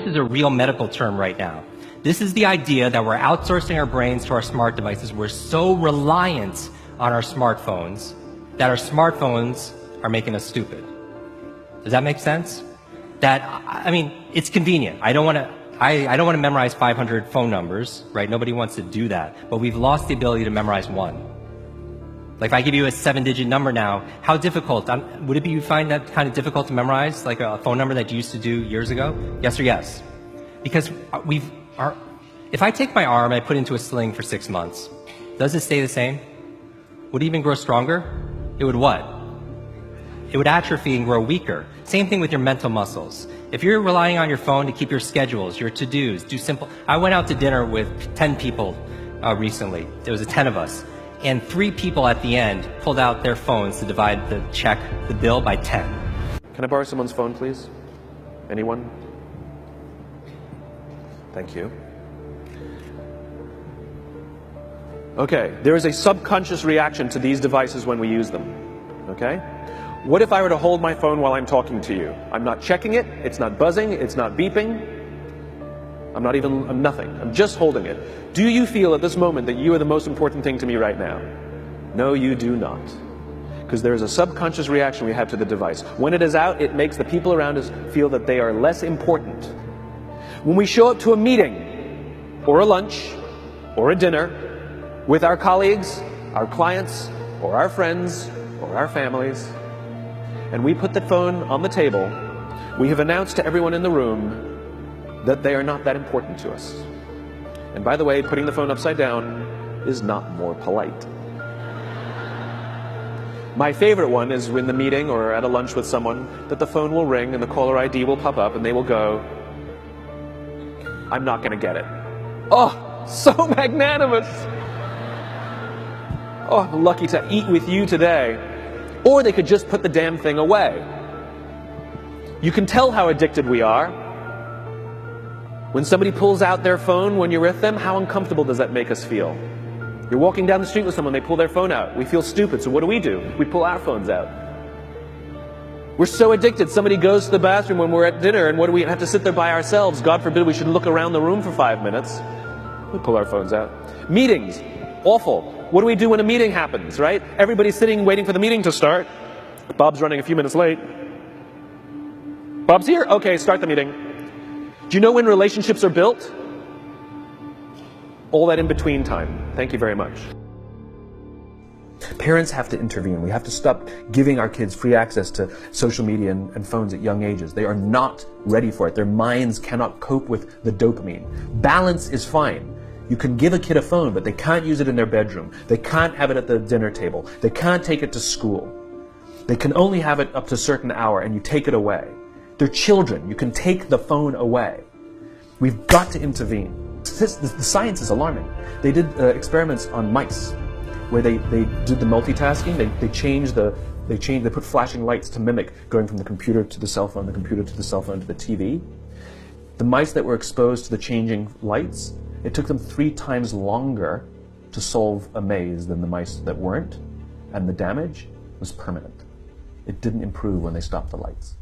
is a real medical term right now. This is the idea that we're outsourcing our brains to our smart devices. We're so reliant on our smartphones that our smartphones are making us stupid. Does that make sense? I mean, it's convenient. I don't want to memorize 500 phone numbers, right? Nobody wants to do that. But we've lost the ability to memorize one. Like if I give you a 7-digit number now, how difficult? Would it be you find that kind of difficult to memorize, like a phone number that you used to do years ago? Yes or yes? Because if I take my arm and I put it into a sling for 6 months, does it stay the same? Would it even grow stronger? It would what? It would atrophy and grow weaker. Same thing with your mental muscles. If you're relying on your phone to keep your schedules, your to-dos, I went out to dinner with 10 people recently. There was 10 of us. And 3 people at the end pulled out their phones to divide the bill by 10. Can I borrow someone's phone, please? Anyone? Thank you. Okay, there is a subconscious reaction to these devices when we use them. Okay? What if I were to hold my phone while I'm talking to you? I'm not checking it, it's not buzzing, it's not beeping. I'm nothing. I'm just holding it. Do you feel at this moment that you are the most important thing to me right now? No, you do not. Because there is a subconscious reaction we have to the device. When it is out, it makes the people around us feel that they are less important. When we show up to a meeting, or a lunch, or a dinner, with our colleagues, our clients, or our friends, or our families, and we put the phone on the table, we have announced to everyone in the room that they are not that important to us. And by the way, putting the phone upside down is not more polite. My favorite one is in the meeting or at a lunch with someone that the phone will ring and the caller ID will pop up and they will go, I'm not going to get it. Oh, so magnanimous. Oh, I'm lucky to eat with you today. Or they could just put the damn thing away. You can tell how addicted we are. When somebody pulls out their phone when you're with them, how uncomfortable does that make us feel? You're walking down the street with someone, they pull their phone out. We feel stupid, so what do? We pull our phones out. We're so addicted. Somebody goes to the bathroom when we're at dinner, and what do we have to sit there by ourselves? God forbid we should look around the room for 5 minutes. We pull our phones out. Meetings, awful. What do we do when a meeting happens, right? Everybody's sitting waiting for the meeting to start. Bob's running a few minutes late. Bob's here? Okay, start the meeting. Do you know when relationships are built? All that in between time. Thank you very much. Parents have to intervene. We have to stop giving our kids free access to social media and phones at young ages. They are not ready for it. Their minds cannot cope with the dopamine. Balance is fine. You can give a kid a phone, but they can't use it in their bedroom. They can't have it at the dinner table. They can't take it to school. They can only have it up to a certain hour, and you take it away. They're children. You can take the phone away. We've got to intervene. The science is alarming. They did experiments on mice where they did the multitasking. They put flashing lights to mimic going from the computer to the cell phone, the computer to the cell phone to the TV. The mice that were exposed to the changing lights, it took them 3 times longer to solve a maze than the mice that weren't, and the damage was permanent. It didn't improve when they stopped the lights.